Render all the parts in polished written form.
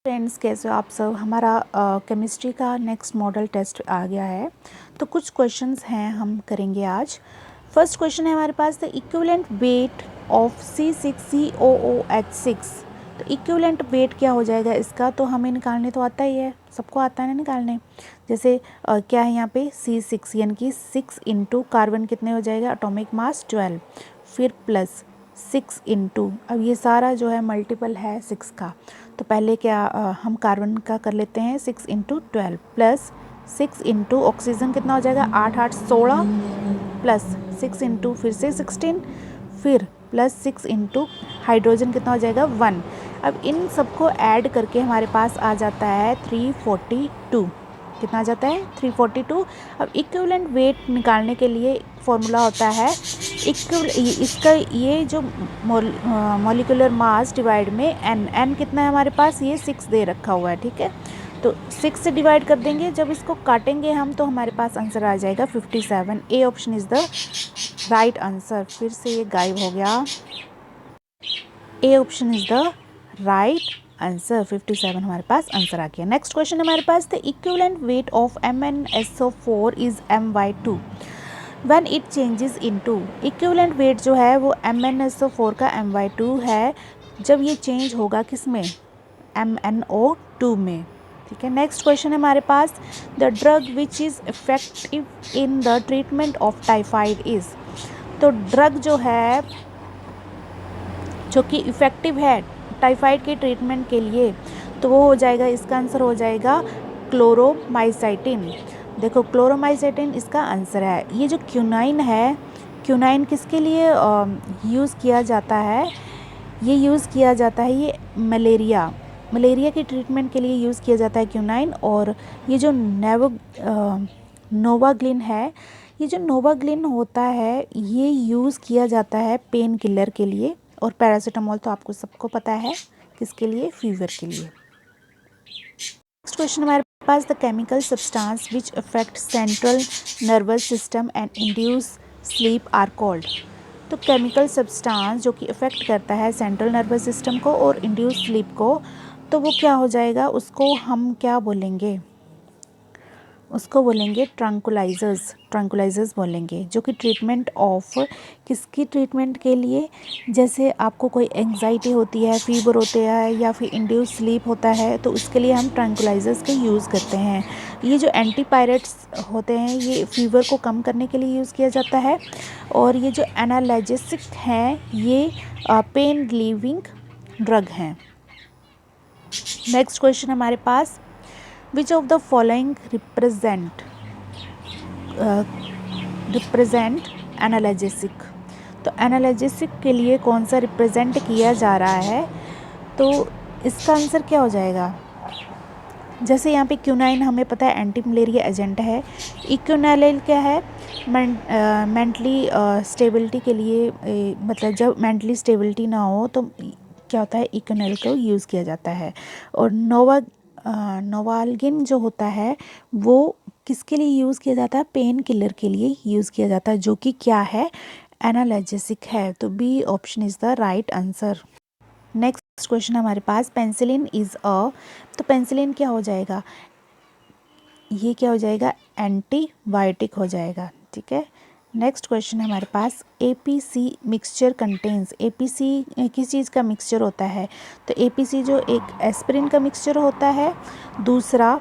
Friends, कैसे हो आप सब। हमारा केमिस्ट्री का नेक्स्ट मॉडल टेस्ट आ गया है, तो कुछ क्वेश्चंस हैं हम करेंगे आज। फर्स्ट क्वेश्चन है हमारे पास, the equivalent weight of C6COOH6। तो इक्विवेलेंट वेट क्या हो जाएगा इसका, तो हमें निकालने तो आता ही है, सबको आता है ना निकालने। जैसे क्या है यहाँ पे C6 यानी कि 6 इंटू कार्बन कितने हो जाएगा, एटॉमिक मास 12, फिर प्लस 6 इंटू, अब ये सारा जो है मल्टीपल है 6 का, तो पहले क्या हम कार्बन का कर लेते हैं 6 इंटू 12 प्लस 6 इंटू ऑक्सीजन कितना हो जाएगा 8 8 16 प्लस 6 इंटू फिर से 16 फिर प्लस 6 इंटू हाइड्रोजन कितना हो जाएगा 1। अब इन सबको ऐड करके हमारे पास आ जाता है 342। कितना आ जाता है 342। अब इक्विवेलेंट वेट निकालने के लिए फॉर्मूला होता है इसका, ये जो मॉलिक्यूलर मास डिवाइड में एन कितना है हमारे पास, ये 6 दे रखा हुआ है, ठीक है। तो 6 से डिवाइड कर देंगे, जब इसको काटेंगे हम तो हमारे पास आंसर आ जाएगा 57। A option is the right answer. फिर से ये गायब हो गया। A option is the right answer, 57 हमारे पास आंसर आ गया। नेक्स्ट क्वेश्चन हमारे पास, the equivalent weight of MnSO4 is My2 when it changes into. Equivalent weight जो है वो MnSO4 का My2 है, जब ये चेंज होगा किस में, MnO2 में, ठीक है। नेक्स्ट क्वेश्चन है हमारे पास, the drug which is effective in the treatment of typhoid is. तो ड्रग जो है जो कि इफ़ेक्टिव है टाइफाइड के ट्रीटमेंट के लिए, तो वो हो जाएगा, इसका आंसर हो जाएगा क्लोरोमाइसाइटिन। देखो क्लोरोमाइसाइटिन इसका आंसर है। ये जो क्यूनाइन है, क्यूनाइन किसके लिए यूज़ किया जाता है, ये यूज़ किया जाता है, ये मलेरिया के ट्रीटमेंट के लिए यूज़ किया जाता है क्यूनाइन। और ये जो नोवाग्लिन है, ये जो नोवाग्लिन होता है ये यूज़ किया जाता है पेन किलर के लिए। और पैरासीटामोल तो आपको सबको पता है किसके लिए, फीवर के लिए। नेक्स्ट क्वेश्चन हमारे पास, the chemical substance which affect central nervous system and induce sleep are called. तो केमिकल सब्सटेंस जो कि अफेक्ट करता है सेंट्रल नर्वस सिस्टम को और इंड्यूस स्लीप को, तो वो क्या हो जाएगा, उसको हम क्या बोलेंगे, उसको बोलेंगे ट्रंकुलाइजर्स बोलेंगे, जो कि ट्रीटमेंट ऑफ, किसकी ट्रीटमेंट के लिए, जैसे आपको कोई एंग्जाइटी होती है, फीवर होते हैं या फिर इंड्यूस स्लीप होता है, तो उसके लिए हम ट्रंकुलाइजर्स का यूज़ करते हैं। ये जो एंटीपायरेट्स होते हैं ये फीवर को कम करने के लिए यूज़ किया जाता है। और ये जो एनाल्जेसिक हैं ये पेन रिलीविंग ड्रग हैं। नेक्स्ट क्वेश्चन हमारे पास, which of the following represent analgesic. तो एनाल्जेसिक के लिए कौन सा रिप्रेजेंट किया जा रहा है, तो इसका आंसर क्या हो जाएगा। जैसे यहाँ पे क्यूनाइन हमें पता है एंटी मलेरिया एजेंट है, इक्विनाइल क्या है, मेंटली स्टेबिलिटी के लिए, मतलब जब मेंटली स्टेबिलिटी ना हो तो क्या होता है, इक्विनाइल को यूज़ किया जाता है। और नोवाल्गिन जो होता है वो किसके लिए यूज़ किया जाता है, पेन किलर के लिए यूज़ किया जाता है, जो कि क्या है, एनाल्जेसिक है। तो B option is the right answer. Next question हमारे पास, पेंसिलिन इज़ अ। तो पेंसिलिन क्या हो जाएगा, ये क्या हो जाएगा, एंटीबायोटिक हो जाएगा, ठीक है। नेक्स्ट क्वेश्चन है हमारे पास, APC मिक्सचर कंटेन्स। APC किस चीज़ का मिक्सचर होता है, तो APC जो एक एस्पिरिन का मिक्सचर होता है, दूसरा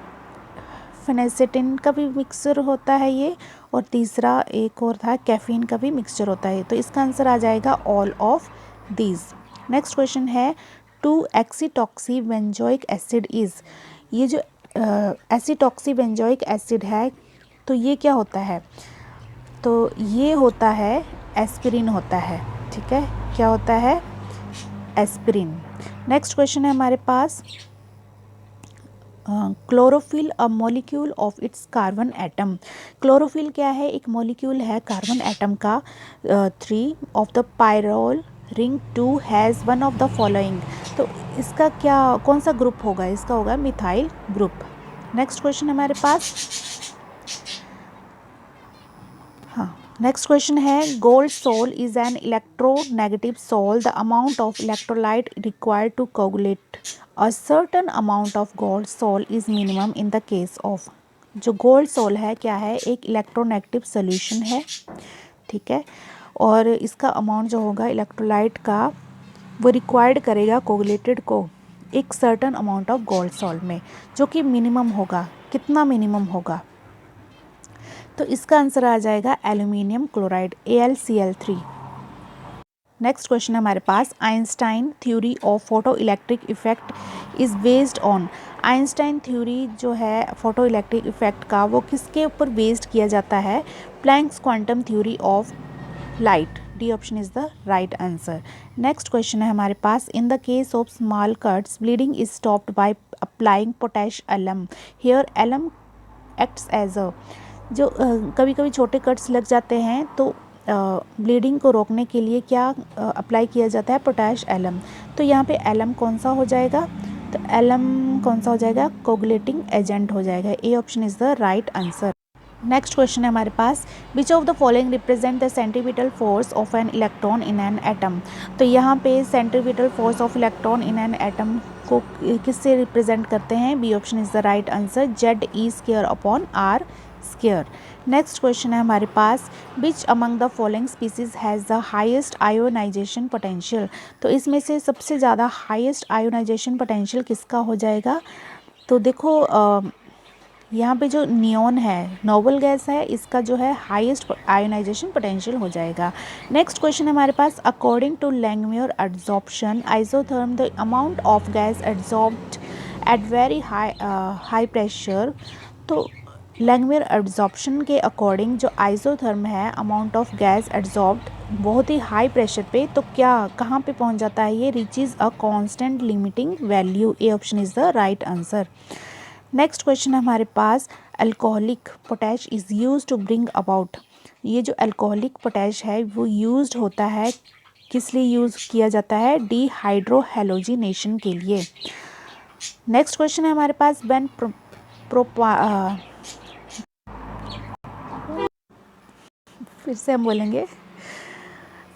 फेनेसेटिन का भी मिक्सचर होता है ये, और तीसरा एक और था कैफीन का भी मिक्सचर होता है। तो इसका आंसर आ जाएगा all of these. Next question है, 2-एक्सीटॉक्सी बेंजोइक एसिड इज़। ये जो एसिटॉक्सी बेंजोइक एसिड है, तो ये क्या होता है, तो ये होता है एस्पिरिन होता है, ठीक है। क्या होता है, एस्पिरिन। नेक्स्ट क्वेश्चन है हमारे पास, chlorophyll a molecule of its carbon atom. Chlorophyll क्या है, एक मॉलिक्यूल है कार्बन एटम का। 3 of the pyrrole ring 2 has one of the following. तो इसका क्या, कौन सा ग्रुप होगा, इसका होगा मिथाइल ग्रुप। नेक्स्ट क्वेश्चन हमारे पास, हाँ, नेक्स्ट क्वेश्चन है gold sol is an electronegative sol the amount of electrolyte required to coagulate a certain amount of gold sol is minimum in the case of. जो gold sol है क्या है, एक electronegative solution है, ठीक है, और इसका अमाउंट जो होगा इलेक्ट्रोलाइट का वो रिक्वायर्ड करेगा कोगुलेटेड को एक certain amount of gold sol में, जो कि मिनिमम होगा। कितना मिनिमम होगा, तो इसका आंसर आ जाएगा aluminium chloride AlCl3। Next question है हमारे पास Einstein theory of photo electric effect is based on. Einstein theory जो है फोटो इलेक्ट्रिक इफेक्ट का वो किसके ऊपर बेस्ड किया जाता है, Planck's quantum theory of light. D option is the right answer. Next question है हमारे पास in the case of small cuts bleeding is stopped by applying potash alum. Here alum acts as a, जो कभी कभी छोटे cuts लग जाते हैं तो ब्लीडिंग को रोकने के लिए क्या अप्लाई किया जाता है, पोटैश एलम। तो यहाँ पे एलम कौन सा हो जाएगा, तो एलम कौन सा हो जाएगा, कोगुलेटिंग एजेंट हो जाएगा। A option is the right answer. Next question है हमारे पास which of the following represent the centripetal force of an electron in an atom. तो यहाँ पे centripetal force of electron in an atom को किससे रिप्रेजेंट करते हैं, B option is the right answer, ZE² upon R square. Next question है हमारे पास which among the following species has the highest ionization potential. तो इसमें से सबसे ज़्यादा हाईएस्ट आयोनाइजेशन पोटेंशियल किसका हो जाएगा, तो देखो यहाँ पे जो नियॉन है, नोबल गैस है, इसका जो है हाईएस्ट आयोनाइजेशन पोटेंशियल हो जाएगा। नेक्स्ट क्वेश्चन है हमारे पास according to Langmuir adsorption isotherm the amount of gas adsorbed at very high pressure. तो लैंगम्यूर एड्जॉर्प्शन के अकॉर्डिंग जो आइसोथर्म है अमाउंट ऑफ गैस एड्जॉर्ब्ड बहुत ही हाई प्रेशर पे, तो क्या कहाँ पे पहुँच जाता है, ये reaches a constant limiting value. A option is the right answer. Next question है हमारे पास alcoholic potash is use to bring about. ये जो अल्कोहलिक पोटैश है वो यूज्ड होता है, किस लिए यूज़ किया जाता है, डिहाइड्रोहेलोजिनेशन के लिए। नेक्स्ट क्वेश्चन है हमारे पास व्हेन फिर से हम बोलेंगे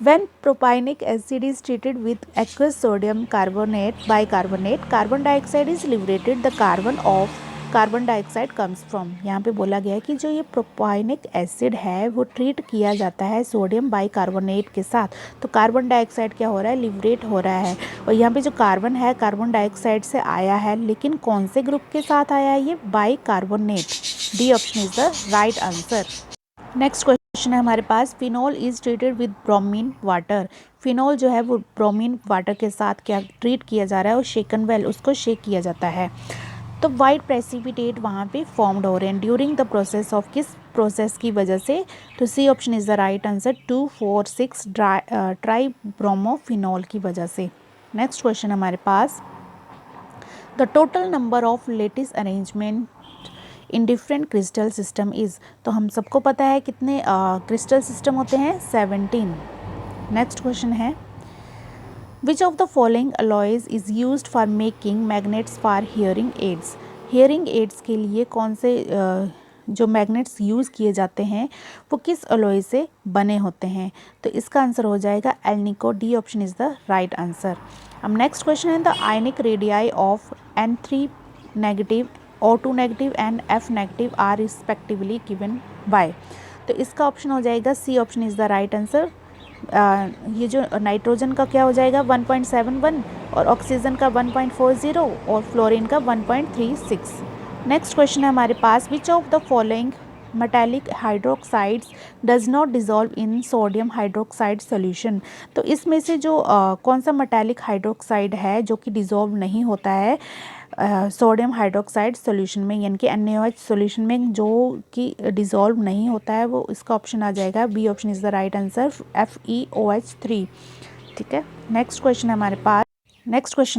when propionic acid is treated with aqueous sodium carbonate bicarbonate carbon dioxide is liberated the carbon of carbon dioxide comes from. यहाँ पे बोला गया है कि जो ये प्रोपाइनिक एसिड है वो ट्रीट किया जाता है सोडियम बाइकार्बोनेट के साथ, तो कार्बन डाइऑक्साइड क्या हो रहा है, लिबरेट हो रहा है। और यहाँ पे जो कार्बन है कार्बन डाइऑक्साइड से आया है, लेकिन कौन से ग्रुप के साथ आया है, ये bicarbonate. D option is the right answer. Next question है हमारे पास phenol is treated with bromine water. Phenol जो है वो ब्रोमीन वाटर के साथ क्या ट्रीट किया जा रहा है, और शेकन वेल, उसको शेक किया जाता है। तो वाइट प्रेसिपिटेट वहाँ पे फॉर्म्ड हो रहे हैं ड्यूरिंग द प्रोसेस ऑफ, किस प्रोसेस की वजह से, तो C option is the right answer 2,4,6 tri bromophenol की वजह से। नेक्स्ट क्वेश्चन हमारे पास the total number of lattice arrangement in different crystal system is. तो हम सबको पता है कितने क्रिस्टल सिस्टम होते हैं, 17। नेक्स्ट क्वेश्चन है विच of the following alloys is used for making magnets for hearing aids. Hearing aids के लिए कौन से जो मैग्नेट्स यूज़ किए जाते हैं वो किस अलॉय से बने होते हैं, तो इसका आंसर हो जाएगा alnico. D option is the right answer. अब नेक्स्ट क्वेश्चन है the ionic radii of N3 negative, O2 negative and F negative are respectively given by. तो इसका ऑप्शन हो जाएगा C option is the right answer. ये जो nitrogen का क्या हो जाएगा 1.71 और ऑक्सीजन का 1.40 और फ्लोरीन का 1.36। नेक्स्ट क्वेश्चन है हमारे पास which of the following metallic hydroxides does not dissolve in sodium hydroxide solution. तो इसमें से जो कौन सा मेटालिक हाइड्रोक्साइड है जो कि डिज़ोल्व नहीं होता है सोडियम हाइड्रोक्साइड सोल्यूशन में, यानी कि NaOH सोल्यूशन में जो कि डिज़ोल्व नहीं होता है, वो इसका ऑप्शन आ जाएगा B option is the right answer FeOH3। ठीक है, नेक्स्ट क्वेश्चन है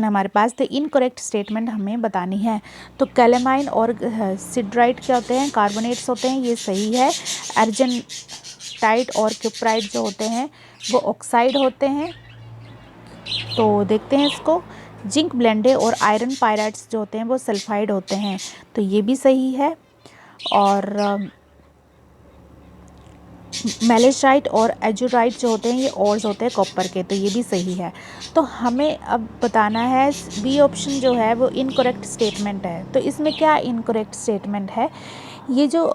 हमारे पास द इनकरेक्ट स्टेटमेंट हमें बतानी है। तो कैलेमाइन और सिड्राइट क्या होते हैं, कार्बोनेट्स होते हैं, ये सही है। अर्जेंटाइट और क्यूप्राइट जो होते हैं वो ऑक्साइड होते हैं। तो देखते हैं इसको, जिंक ब्लेंडे और आयरन पायराइट्स जो होते हैं वो सल्फाइड होते हैं, तो ये भी सही है। और मेलेसाइट और एजुराइट जो होते हैं ये ओर्स होते हैं कॉपर के, तो ये भी सही है। तो हमें अब बताना है बी ऑप्शन जो है वो इनकरेक्ट स्टेटमेंट है। तो इसमें क्या इनकरेक्ट स्टेटमेंट है, ये जो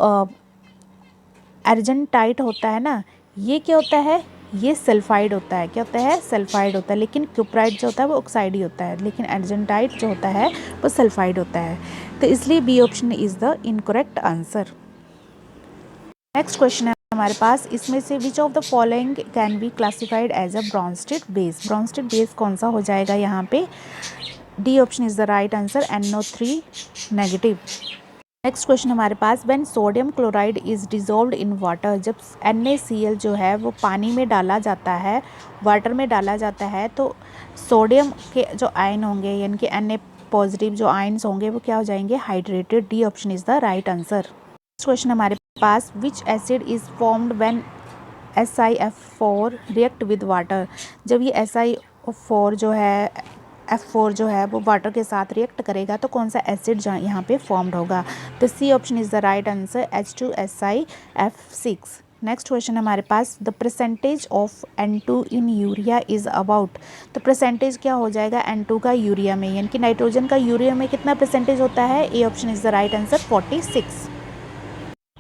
अर्जेंटाइट होता है ना, ये क्या होता है, ये सल्फाइड होता है। क्या होता है, सल्फाइड होता है। लेकिन क्यूप्राइट जो होता है वो ऑक्साइड ही होता है, लेकिन अर्जेंटाइट जो होता है वो सल्फाइड होता है। तो इसलिए B option is the incorrect answer. Next question है हमारे पास, इसमें से which of the following can be classified as a Bronsted base. Bronsted base कौन सा हो जाएगा यहाँ पे, D option is the right answer, NO3 negative. Next question हमारे पास, when sodium chloride is dissolved in water, जब NaCl जो है वो पानी में डाला जाता है, वाटर में डाला जाता है, तो सोडियम के जो आयन होंगे यानी कि Na पॉजिटिव जो आयन्स होंगे वो क्या हो जाएंगे, hydrated. D option is the right answer. Next question हमारे पास, which acid is formed when SiF4 react with water. जब ये SiO4 जो है F4 जो है वो वाटर के साथ रिएक्ट करेगा तो कौन सा एसिड यहाँ पे फॉर्म्ड होगा। तो C option is the right answer, H2SiF6। Next question हमारे पास, the percentage of N2 in urea is about. तो परसेंटेज क्या हो जाएगा N2 का यूरिया में, यानी कि नाइट्रोजन का यूरिया में कितना परसेंटेज होता है, A option is the right answer, 46।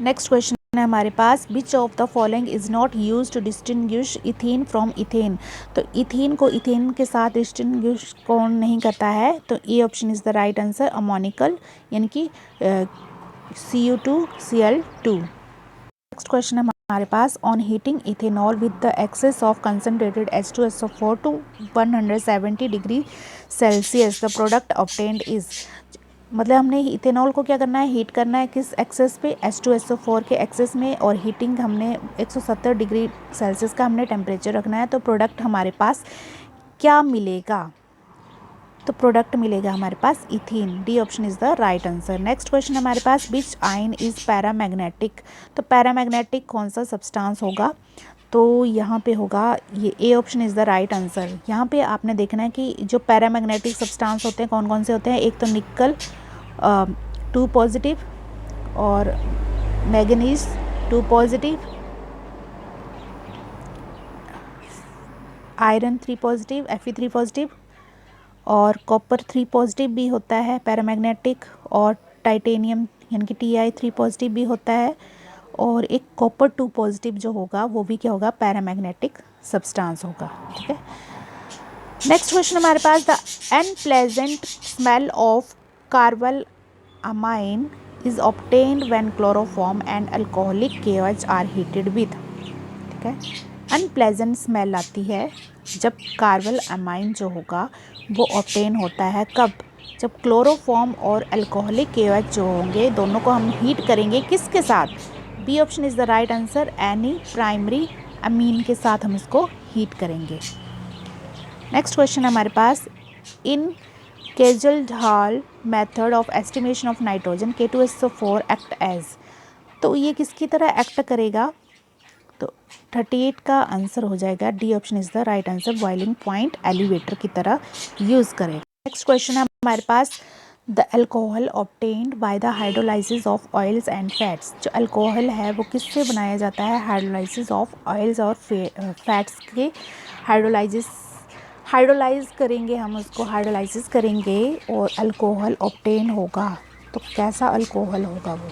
Next question है हमारे पास, which of the following is not use to distinguish ethene from ethane. तो इथीन को इथेन के साथ डिस्टिंग्विश कौन नहीं करता है, तो A option is the right answer, ammoniacal यानी कि Cu2Cl2। नेक्स्ट क्वेश्चन है हमारे पास, on heating ethanol with the excess of concentrated H2SO4 to 170 degree Celsius the product obtained is. मतलब हमने इथेनॉल को क्या करना है, हीट करना है, किस एक्सेस पे, H2SO4 के एक्सेस में, और हीटिंग हमने 170 डिग्री सेल्सियस का हमने टेम्परेचर रखना है। तो प्रोडक्ट हमारे पास क्या मिलेगा, तो प्रोडक्ट मिलेगा हमारे पास ethene. D option is the right answer. Next question हमारे पास, विच आयन इज़ पैरामैग्नेटिक। तो पैरामैग्नेटिक कौन सा सब्सटेंस होगा, तो यहाँ पे होगा ये A option is the right answer. यहाँ पे आपने देखना है कि जो पैरामैग्नेटिक सब्सटेंस होते हैं कौन कौन से होते हैं, एक तो निकल 2 पॉजिटिव, और manganese 2 positive, iron 3 positive, Fe3 positive, और कॉपर 3 पॉजिटिव भी होता है पैरामैग्नेटिक, और टाइटेनियम यानी कि Ti3 पॉजिटिव भी होता है, और एक कॉपर 2 पॉजिटिव जो होगा वो भी क्या होगा, पैरामैग्नेटिक सब्सटेंस होगा। ठीक है। नेक्स्ट क्वेश्चन हमारे पास, the unpleasant smell of carbyl amine is obtained when chloroform and alcoholic KOH are heated with. ठीक है, अनप्लेजेंट स्मेल आती है जब कार्बल अमाइन जो होगा वो ऑब्टेन होता है, कब, जब क्लोरोफॉर्म और अल्कोहलिक KOH जो होंगे दोनों को हम हीट करेंगे, किसके साथ, B option is the right answer, any primary amine के साथ हम इसको हीट करेंगे। नेक्स्ट क्वेश्चन हमारे पास, in Kjeldahl method of estimation of nitrogen K2SO4 act as. तो ये किसकी तरह एक्ट करेगा, तो 38 का आंसर हो जाएगा, D option is the right answer, boiling point elevator की तरह यूज़ करेगा। नेक्स्ट क्वेश्चन है हमारे पास, the alcohol obtained by the hydrolysis of oils and fats. जो अल्कोहल है वो किससे बनाया जाता है, हाइड्रोलाइसिस ऑफ ऑयल्स और फैट्स के हाइड्रोलाइज करेंगे, हम उसको हाइड्रोलाइसिस करेंगे और अल्कोहल ऑब्टेन होगा। तो कैसा अल्कोहल होगा वो,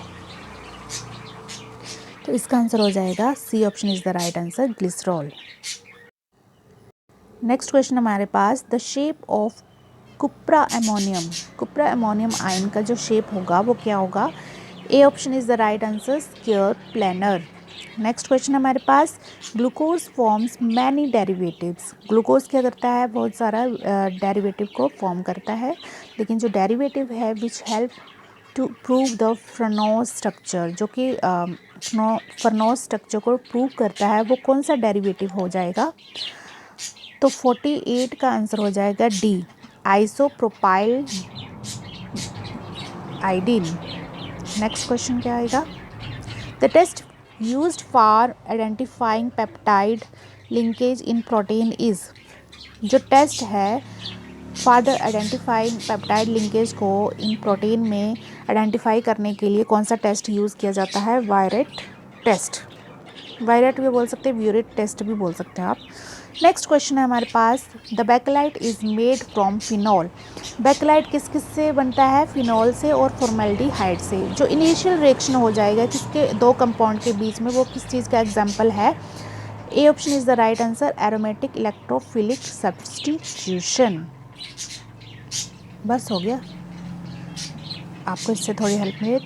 तो इसका आंसर हो जाएगा C option is the right answer, glycerol. Next question हमारे पास, the shape of cupra ammonium ion का जो शेप होगा वो क्या होगा, A option is the right answer, square planar. Next question हमारे पास, glucose forms many derivatives. Glucose क्या करता है, बहुत सारा डेरिवेटिव को फॉर्म करता है, लेकिन जो डेरिवेटिव है which help to prove the furanose structure, जो कि फ्रेनोज स्ट्रक्चर को प्रूव करता है, वो कौन सा डेरिवेटिव हो जाएगा, तो 48 का आंसर हो जाएगा D, isopropyl iodine. Next question क्या आएगा, the test used for identifying peptide linkage in protein is. जो टेस्ट है for the identifying peptide linkage को इन प्रोटीन में आइडेंटिफाई करने के लिए कौन सा टेस्ट यूज़ किया जाता है, वायरेट टेस्ट। वायरेट भी बोल सकते हैं, ब्यूरेट टेस्ट भी बोल सकते हैं आप। नेक्स्ट क्वेश्चन है हमारे पास, the Bakelite is made from phenol. Bakelite किस किस से बनता है? फिनॉल से और फॉर्मेल्डिहाइड से। जो इनिशियल रिएक्शन हो जाएगा किसके दो कंपाउंड के बीच में, वो किस चीज़ का एग्जाम्पल है? A option is the right answer, aromatic electrophilic substitution. बस हो गया, आपको इससे थोड़ी हेल्प मिले,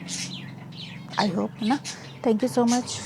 आई होप, है ना। Thank you so much.